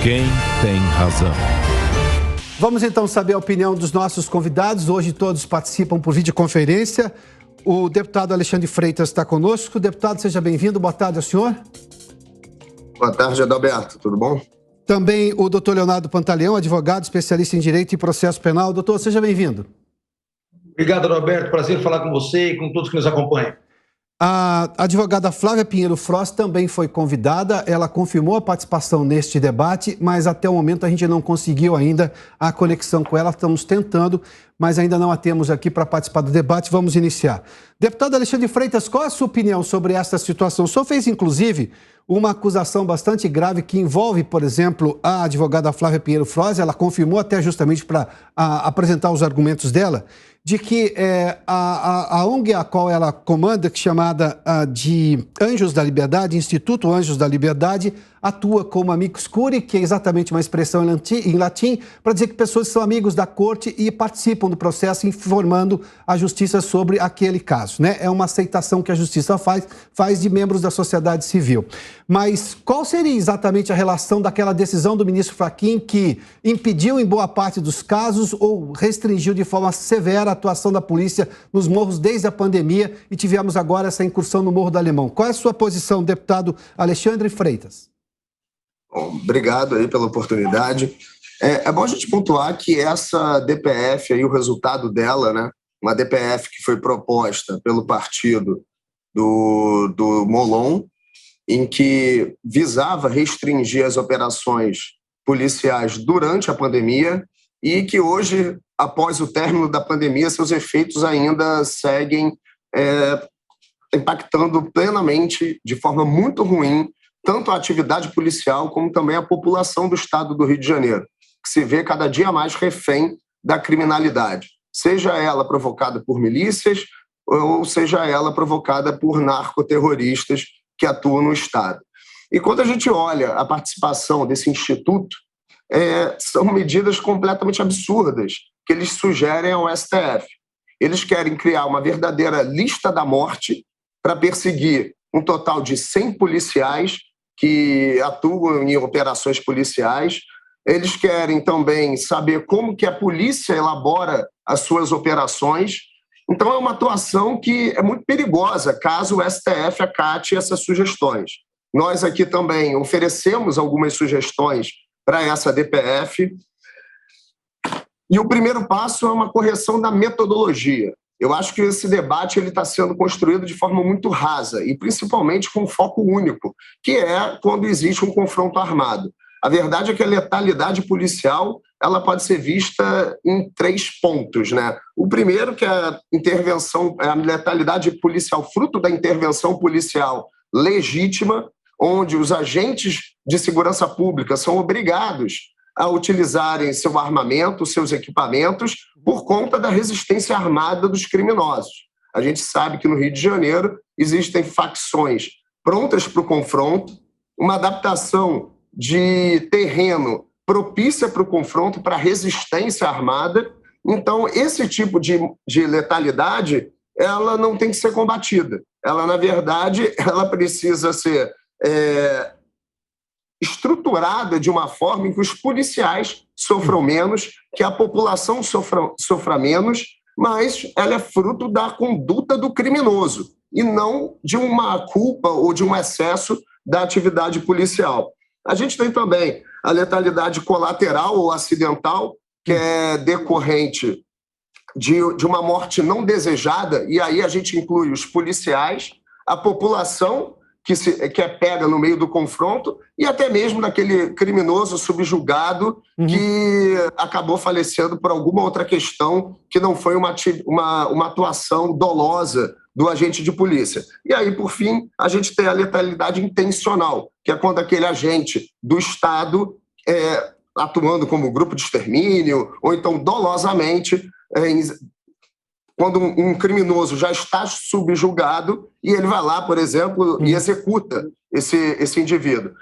Quem tem razão? Vamos então saber a opinião dos nossos convidados. Hoje todos participam por videoconferência. O deputado Alexandre Freitas está conosco. Deputado, seja bem-vindo. Boa tarde ao senhor. Boa tarde, Adalberto. Tudo bom? Também o doutor Leonardo Pantaleão, advogado, especialista em Direito e Processo Penal. Doutor, seja bem-vindo. Obrigado, Adalberto. Prazer falar com você e com todos que nos acompanham. A advogada Flávia Pinheiro Frost também foi convidada. Ela confirmou a participação neste debate, mas até o momento a gente não conseguiu ainda a conexão com ela. Estamos tentando, mas ainda não a temos aqui para participar do debate. Vamos iniciar. Deputado Alexandre Freitas, qual a sua opinião sobre essa situação? O senhor fez, inclusive, uma acusação bastante grave que envolve, por exemplo, a advogada Flávia Pinheiro Frost. Ela confirmou até justamente para apresentar os argumentos dela, de que a ONG a qual ela comanda, que é chamada de Anjos da Liberdade, Instituto Anjos da Liberdade, atua como amicus curiae, que é exatamente uma expressão em latim, para dizer que pessoas são amigos da corte e participam do processo informando a justiça sobre aquele caso, né? É uma aceitação que a justiça faz de membros da sociedade civil. Mas qual seria exatamente a relação daquela decisão do ministro Fachin que impediu em boa parte dos casos ou restringiu de forma severa a atuação da polícia nos morros desde a pandemia e tivemos agora essa incursão no Morro do Alemão? Qual é a sua posição, deputado Alexandre Freitas? Bom, obrigado aí pela oportunidade. É bom a gente pontuar que essa DPF, aí, o resultado dela, né, uma DPF que foi proposta pelo partido do Molon, em que visava restringir as operações policiais durante a pandemia e que hoje, após o término da pandemia, seus efeitos ainda seguem impactando plenamente, de forma muito ruim, tanto a atividade policial como também a população do estado do Rio de Janeiro, que se vê cada dia mais refém da criminalidade, seja ela provocada por milícias ou seja ela provocada por narcoterroristas que atuam no estado. E quando a gente olha a participação desse instituto, são medidas completamente absurdas que eles sugerem ao STF. Eles querem criar uma verdadeira lista da morte para perseguir um total de 100 policiais que atuam em operações policiais. Eles querem também saber como que a polícia elabora as suas operações. Então, é uma atuação que é muito perigosa, caso o STF acate essas sugestões. Nós aqui também oferecemos algumas sugestões para essa DPF. E o primeiro passo é uma correção da metodologia. Eu acho que esse debate está sendo construído de forma muito rasa e principalmente com um foco único, que é quando existe um confronto armado. A verdade é que a letalidade policial ela pode ser vista em 3 pontos, né? O primeiro, que é a letalidade policial, fruto da intervenção policial legítima, onde os agentes de segurança pública são obrigados a utilizarem seu armamento, seus equipamentos, por conta da resistência armada dos criminosos. A gente sabe que no Rio de Janeiro existem facções prontas para o confronto, uma adaptação de terreno propícia para o confronto, para a resistência armada. Então, esse tipo de letalidade, ela não tem que ser combatida. Ela, na verdade, ela precisa ser estruturada de uma forma em que os policiais sofram menos, que a população sofra menos, mas ela é fruto da conduta do criminoso e não de uma culpa ou de um excesso da atividade policial. A gente tem também a letalidade colateral ou acidental, que é decorrente de uma morte não desejada, e aí a gente inclui os policiais, a população que é pega no meio do confronto e até mesmo daquele criminoso subjugado que acabou falecendo por alguma outra questão que não foi uma atuação dolosa do agente de polícia. E aí, por fim, a gente tem a letalidade intencional, que é quando aquele agente do Estado, atuando como grupo de extermínio, ou então dolosamente, quando um criminoso já está subjugado e ele vai lá, por exemplo, e executa esse indivíduo.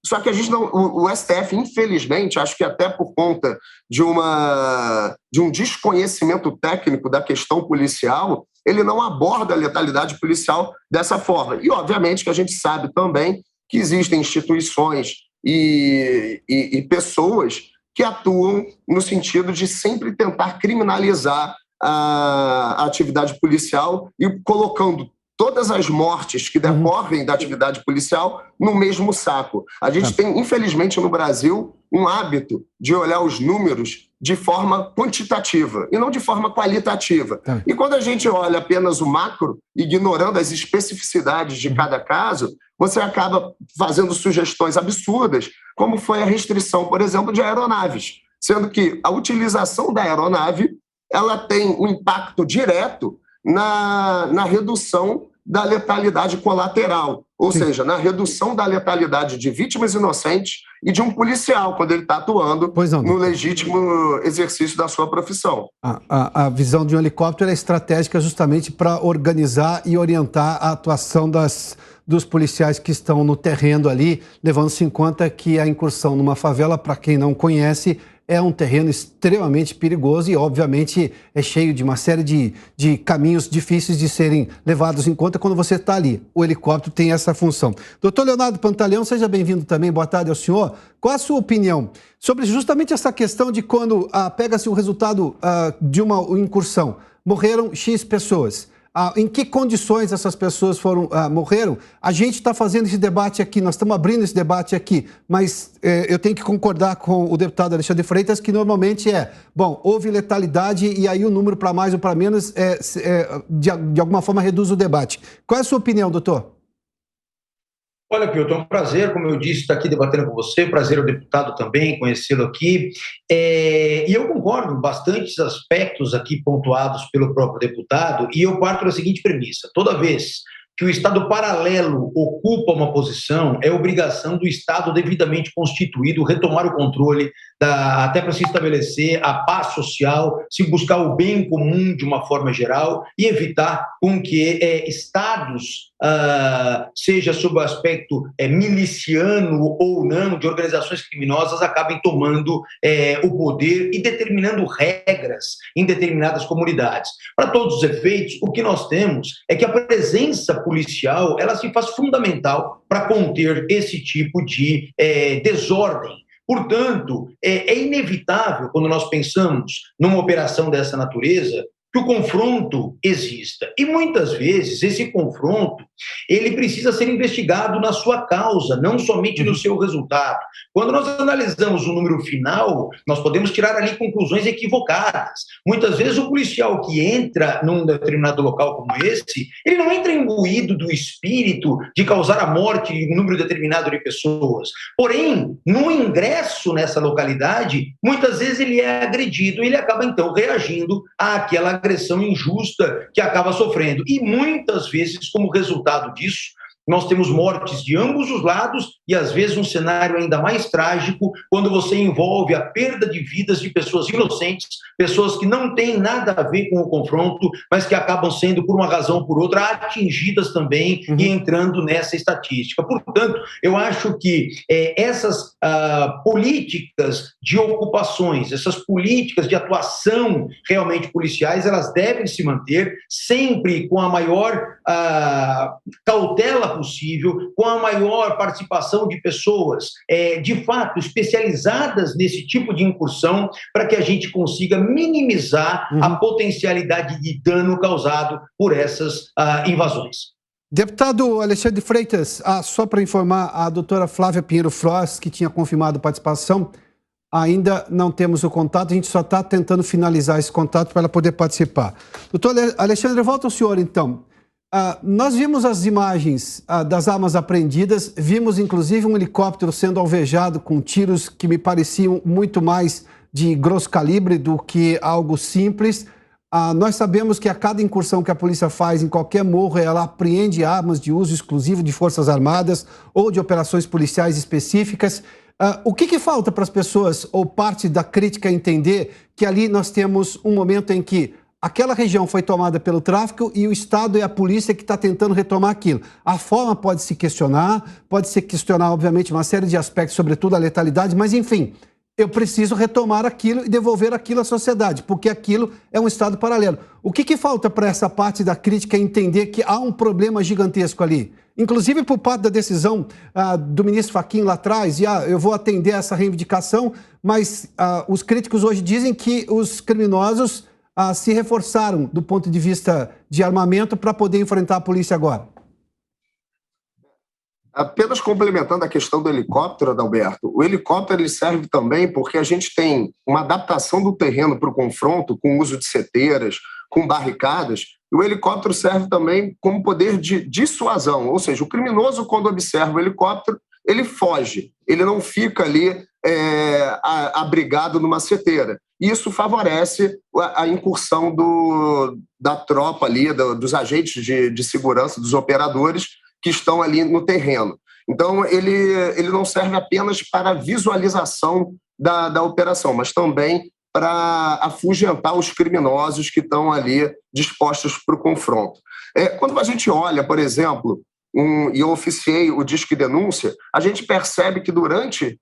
Só que a gente não, o STF, infelizmente, acho que até por conta de um desconhecimento técnico da questão policial, ele não aborda a letalidade policial dessa forma. E, obviamente, que a gente sabe também que existem instituições e pessoas que atuam no sentido de sempre tentar criminalizar a atividade policial e colocando todas as mortes que decorrem da atividade policial no mesmo saco. A gente tem, infelizmente, no Brasil, um hábito de olhar os números de forma quantitativa e não de forma qualitativa. E quando a gente olha apenas o macro, ignorando as especificidades de cada caso, você acaba fazendo sugestões absurdas, como foi a restrição, por exemplo, de aeronaves, sendo que a utilização da aeronave ela tem um impacto direto na redução da letalidade colateral, ou seja, na redução da letalidade de vítimas inocentes e de um policial quando ele está atuando no legítimo exercício da sua profissão. A visão de um helicóptero é estratégica justamente para organizar e orientar a atuação dos policiais que estão no terreno ali, levando-se em conta que a incursão numa favela, para quem não conhece, é um terreno extremamente perigoso e, obviamente, é cheio de uma série de caminhos difíceis de serem levados em conta quando você está ali. O helicóptero tem essa função. Doutor Leonardo Pantaleão, seja bem-vindo também. Boa tarde ao senhor. Qual a sua opinião sobre justamente essa questão de quando pega-se o resultado de uma incursão? Morreram X pessoas. Em que condições essas pessoas morreram? A gente está fazendo esse debate aqui, nós estamos abrindo esse debate aqui, mas eu tenho que concordar com o deputado Alexandre Freitas que normalmente houve letalidade e aí o número para mais ou para menos de alguma forma reduz o debate. Qual é a sua opinião, doutor? Olha, Pilton, é um prazer, como eu disse, estar aqui debatendo com você, prazer ao deputado também, conhecê-lo aqui, e eu concordo com bastantes aspectos aqui pontuados pelo próprio deputado, e eu parto da seguinte premissa: toda vez que o Estado paralelo ocupa uma posição, é obrigação do Estado devidamente constituído retomar o controle, até para se estabelecer a paz social, se buscar o bem comum de uma forma geral e evitar com que estados, seja sob o aspecto miliciano ou não, de organizações criminosas, acabem tomando o poder e determinando regras em determinadas comunidades. Para todos os efeitos, o que nós temos é que a presença policial ela se faz fundamental para conter esse tipo de desordem. Portanto, é inevitável, quando nós pensamos numa operação dessa natureza, que o confronto exista. E muitas vezes esse confronto ele precisa ser investigado na sua causa, não somente no seu resultado. Quando nós analisamos o número final, nós podemos tirar ali conclusões equivocadas. Muitas vezes o policial que entra num determinado local como esse, ele não entra imbuído do espírito de causar a morte de um número determinado de pessoas. Porém, no ingresso nessa localidade, muitas vezes ele é agredido e ele acaba então reagindo àquela agressão injusta que acaba sofrendo. E muitas vezes, como resultado disso, nós temos mortes de ambos os lados e, às vezes, um cenário ainda mais trágico quando você envolve a perda de vidas de pessoas inocentes, pessoas que não têm nada a ver com o confronto, mas que acabam sendo, por uma razão ou por outra, atingidas também e entrando nessa estatística. Portanto, eu acho que essas políticas de ocupações, essas políticas de atuação realmente policiais, elas devem se manter sempre com a maior cautela possível, com a maior participação de pessoas, de fato, especializadas nesse tipo de incursão, para que a gente consiga minimizar a potencialidade de dano causado por essas invasões. Deputado Alexandre Freitas, só para informar, a doutora Flávia Pinheiro Frost, que tinha confirmado participação, ainda não temos o contato, a gente só está tentando finalizar esse contato para ela poder participar. Doutor Alexandre, volta ao senhor, então. Nós vimos as imagens das armas apreendidas, vimos inclusive um helicóptero sendo alvejado com tiros que me pareciam muito mais de grosso calibre do que algo simples. Nós sabemos que a cada incursão que a polícia faz em qualquer morro, ela apreende armas de uso exclusivo de Forças Armadas ou de operações policiais específicas. O que falta para as pessoas, ou parte da crítica, entender que ali nós temos um momento em que aquela região foi tomada pelo tráfico e o Estado e a polícia que está tentando retomar aquilo. A forma pode se questionar, obviamente, uma série de aspectos, sobretudo a letalidade, mas, enfim, eu preciso retomar aquilo e devolver aquilo à sociedade, porque aquilo é um Estado paralelo. O que falta para essa parte da crítica entender que há um problema gigantesco ali? inclusive por parte da decisão do ministro Fachin lá atrás, e eu vou atender essa reivindicação, mas os críticos hoje dizem que os criminosos se reforçaram do ponto de vista de armamento para poder enfrentar a polícia agora. Apenas complementando a questão do helicóptero, Adalberto, o helicóptero ele serve também porque a gente tem uma adaptação do terreno para o confronto, com o uso de seteiras, com barricadas, e o helicóptero serve também como poder de dissuasão, ou seja, o criminoso, quando observa o helicóptero, ele foge, ele não fica ali abrigado numa seteira. Isso favorece a incursão da tropa ali, dos agentes de segurança, dos operadores, que estão ali no terreno. Então, ele não serve apenas para a visualização da operação, mas também para afugentar os criminosos que estão ali dispostos para o confronto. Quando a gente olha, por exemplo, e eu oficiei o Disque Denúncia, a gente percebe que durante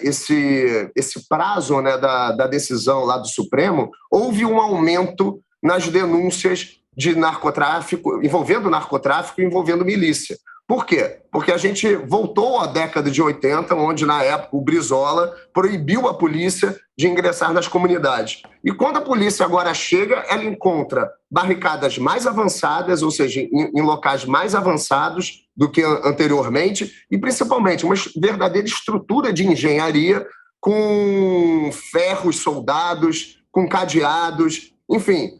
esse prazo, né, da decisão lá do Supremo, houve um aumento nas denúncias de narcotráfico, envolvendo narcotráfico e envolvendo milícia. Por quê? Porque a gente voltou à década de 80, onde, na época, o Brizola proibiu a polícia de ingressar nas comunidades. E quando a polícia agora chega, ela encontra barricadas mais avançadas, ou seja, em locais mais avançados do que anteriormente, e, principalmente, uma verdadeira estrutura de engenharia com ferros soldados, com cadeados, enfim,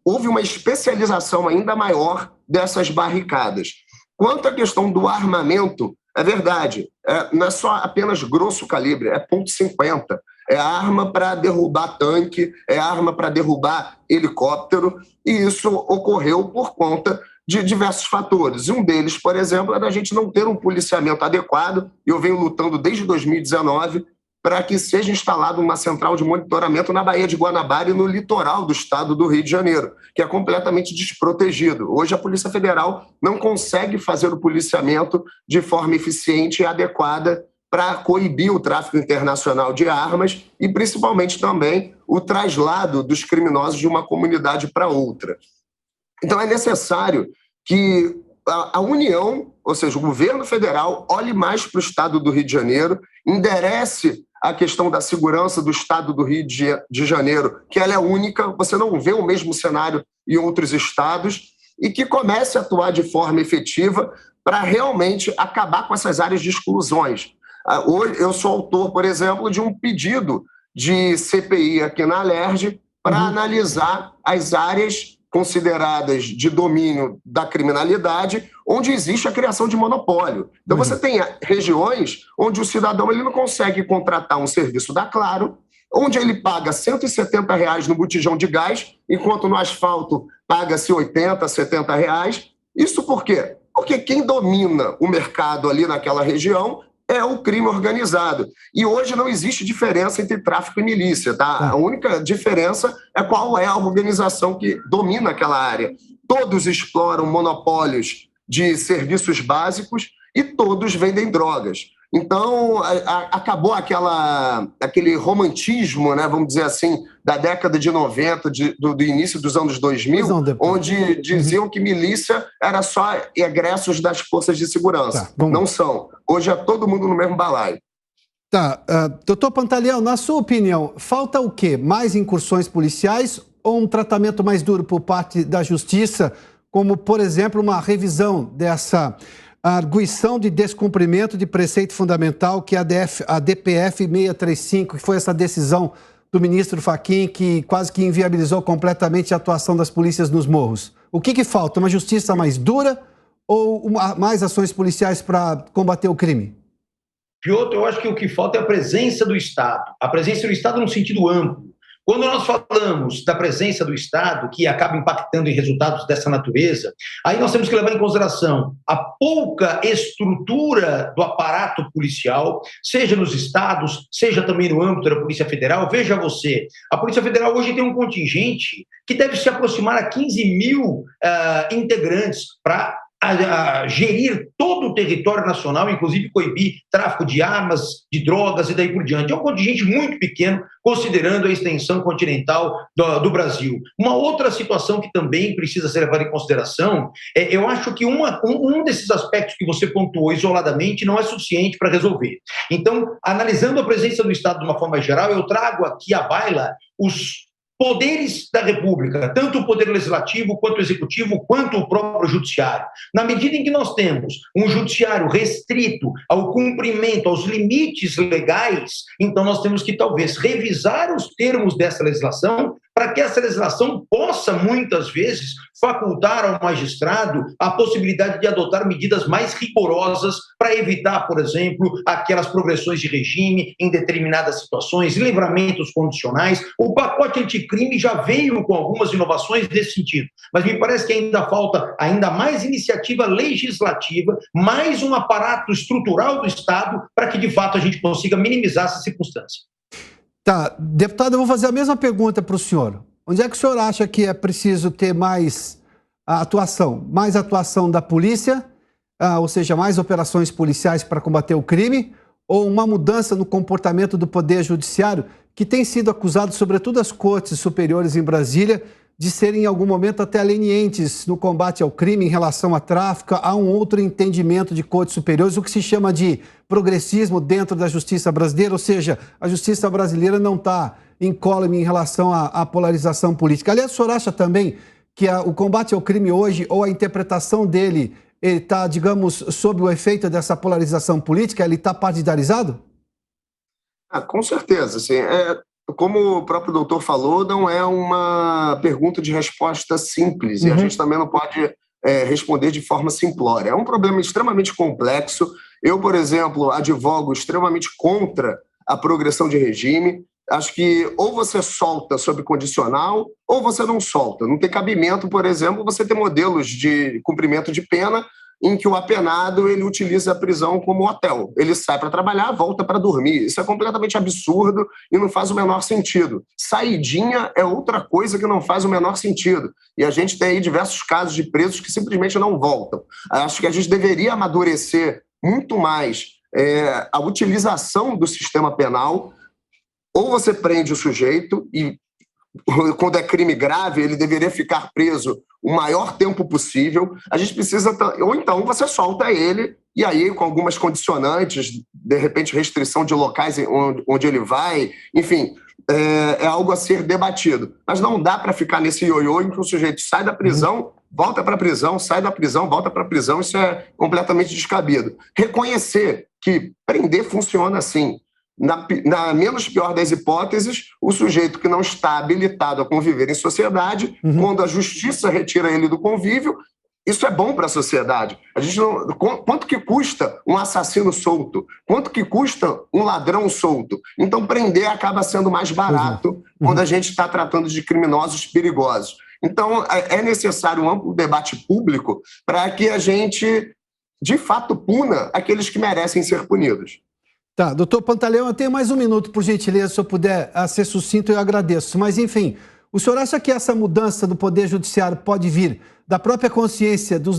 houve uma especialização ainda maior dessas barricadas. Quanto à questão do armamento, é verdade, não é só apenas grosso calibre, é .50, é arma para derrubar tanque, é arma para derrubar helicóptero, e isso ocorreu por conta de diversos fatores. Um deles, por exemplo, é da gente não ter um policiamento adequado, e eu venho lutando desde 2019 para que seja instalada uma central de monitoramento na Baía de Guanabara e no litoral do estado do Rio de Janeiro, que é completamente desprotegido. Hoje a Polícia Federal não consegue fazer o policiamento de forma eficiente e adequada para coibir o tráfico internacional de armas e, principalmente, também o traslado dos criminosos de uma comunidade para outra. Então é necessário que a União, ou seja, o governo federal, olhe mais para o estado do Rio de Janeiro, enderece a questão da segurança do estado do Rio de Janeiro, que ela é única, você não vê o mesmo cenário em outros estados, e que comece a atuar de forma efetiva para realmente acabar com essas áreas de exclusões. Hoje, eu sou autor, por exemplo, de um pedido de CPI aqui na Alerj para analisar as áreas consideradas de domínio da criminalidade, onde existe a criação de monopólio. Então, você tem regiões onde o cidadão ele não consegue contratar um serviço da Claro, onde ele paga R$170 no botijão de gás, enquanto no asfalto paga-se R$80, R$70. Isso por quê? Porque quem domina o mercado ali naquela região é o crime organizado. E hoje não existe diferença entre tráfico e milícia, tá? A única diferença é qual é a organização que domina aquela área. Todos exploram monopólios de serviços básicos e todos vendem drogas. Então, acabou aquele romantismo, né, vamos dizer assim, da década de 90, do início dos anos 2000, onde diziam que milícia era só egressos das forças de segurança. Não são. Hoje é todo mundo no mesmo balaio. Doutor Pantaleão, na sua opinião, falta o quê? Mais incursões policiais ou um tratamento mais duro por parte da Justiça, como, por exemplo, uma revisão dessa arguição de descumprimento de preceito fundamental, que é a DPF 635, que foi essa decisão do ministro Fachin que quase que inviabilizou completamente a atuação das polícias nos morros? O que falta? Uma justiça mais dura ou mais ações policiais para combater o crime? Piotr, eu acho que o que falta é a presença do Estado. A presença do Estado num sentido amplo. Quando nós falamos da presença do Estado, que acaba impactando em resultados dessa natureza, aí nós temos que levar em consideração a pouca estrutura do aparato policial, seja nos estados, seja também no âmbito da Polícia Federal. Veja você, a Polícia Federal hoje tem um contingente que deve se aproximar a 15 mil integrantes para a gerir todo o território nacional, inclusive coibir tráfico de armas, de drogas e daí por diante. É um contingente muito pequeno, considerando a extensão continental do Brasil. Uma outra situação que também precisa ser levada em consideração, eu acho que um desses aspectos que você pontuou isoladamente não é suficiente para resolver. Então, analisando a presença do Estado de uma forma geral, eu trago aqui à baila os poderes da República, tanto o poder legislativo, quanto o executivo, quanto o próprio judiciário. Na medida em que nós temos um judiciário restrito ao cumprimento, aos limites legais, então nós temos que talvez revisar os termos dessa legislação para que essa legislação possa, muitas vezes, facultar ao magistrado a possibilidade de adotar medidas mais rigorosas para evitar, por exemplo, aquelas progressões de regime em determinadas situações, livramentos condicionais. O pacote anticrime já veio com algumas inovações nesse sentido, mas me parece que ainda falta ainda mais iniciativa legislativa, mais um aparato estrutural do Estado para que, de fato, a gente consiga minimizar essa circunstância. Tá, deputado, eu vou fazer a mesma pergunta para o senhor. Onde é que o senhor acha que é preciso ter mais atuação? Mais atuação da polícia, ou seja, mais operações policiais para combater o crime, ou uma mudança no comportamento do Poder Judiciário, que tem sido acusado, sobretudo as cortes superiores em Brasília, de serem em algum momento até lenientes no combate ao crime em relação à tráfico? Há um outro entendimento de cortes superiores, o que se chama de progressismo dentro da justiça brasileira, ou seja, a justiça brasileira não está incólume em relação à polarização política. Aliás, o senhor acha também que o combate ao crime hoje, ou a interpretação dele, ele está, digamos, sob o efeito dessa polarização política? Ele está partidarizado? Com certeza, sim. Como o próprio doutor falou, não é uma pergunta de resposta simples, e a gente também não pode responder de forma simplória. É um problema extremamente complexo. Eu, por exemplo, advogo extremamente contra a progressão de regime. Acho que ou você solta sob condicional ou você não solta. Não tem cabimento, por exemplo, você ter modelos de cumprimento de pena em que o apenado ele utiliza a prisão como hotel. Ele sai para trabalhar, volta para dormir. Isso é completamente absurdo e não faz o menor sentido. Saidinha é outra coisa que não faz o menor sentido. E a gente tem aí diversos casos de presos que simplesmente não voltam. Acho que a gente deveria amadurecer muito mais a utilização do sistema penal. Ou você prende o sujeito e, quando é crime grave, ele deveria ficar preso o maior tempo possível. A gente precisa... Ou então você solta ele, e aí com algumas condicionantes, de repente restrição de locais onde ele vai, enfim, é algo a ser debatido. Mas não dá para ficar nesse ioiô em que o sujeito sai da prisão, volta para a prisão, sai da prisão, volta para a prisão. Isso é completamente descabido. Reconhecer que prender funciona assim. Na menos pior das hipóteses, o sujeito que não está habilitado a conviver em sociedade, quando a justiça retira ele do convívio, isso é bom para a sociedade. Quanto que custa um assassino solto? Quanto que custa um ladrão solto? Então, prender acaba sendo mais barato quando a gente está tratando de criminosos perigosos. Então, é necessário um amplo debate público para que a gente, de fato, puna aqueles que merecem ser punidos. Tá, doutor Pantaleão, eu tenho mais um minuto, por gentileza, se eu puder ser sucinto, eu agradeço. Mas, enfim, o senhor acha que essa mudança do Poder Judiciário pode vir da própria consciência dos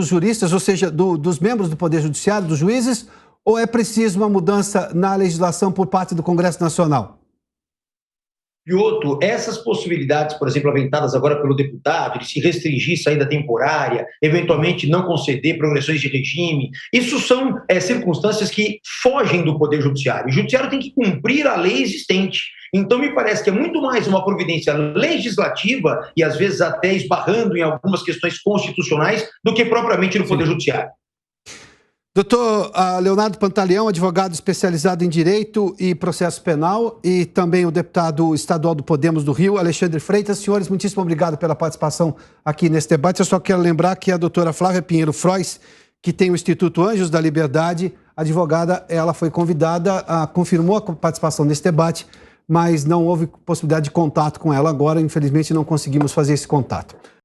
juristas, ou seja, dos membros do Poder Judiciário, dos juízes, ou é preciso uma mudança na legislação por parte do Congresso Nacional? Piotr, essas possibilidades, por exemplo, aventadas agora pelo deputado, de se restringir saída temporária, eventualmente não conceder progressões de regime, isso são circunstâncias que fogem do Poder Judiciário. O Judiciário tem que cumprir a lei existente. Então, me parece que é muito mais uma providência legislativa, e às vezes até esbarrando em algumas questões constitucionais, do que propriamente no Poder Judiciário. Doutor Leonardo Pantaleão, advogado especializado em Direito e Processo Penal, e também o deputado estadual do Podemos do Rio, Alexandre Freitas. Senhores, muitíssimo obrigado pela participação aqui nesse debate. Eu só quero lembrar que a doutora Flávia Pinheiro Frois, que tem o Instituto Anjos da Liberdade, advogada, ela foi convidada, confirmou a participação nesse debate, mas não houve possibilidade de contato com ela agora. Infelizmente, não conseguimos fazer esse contato.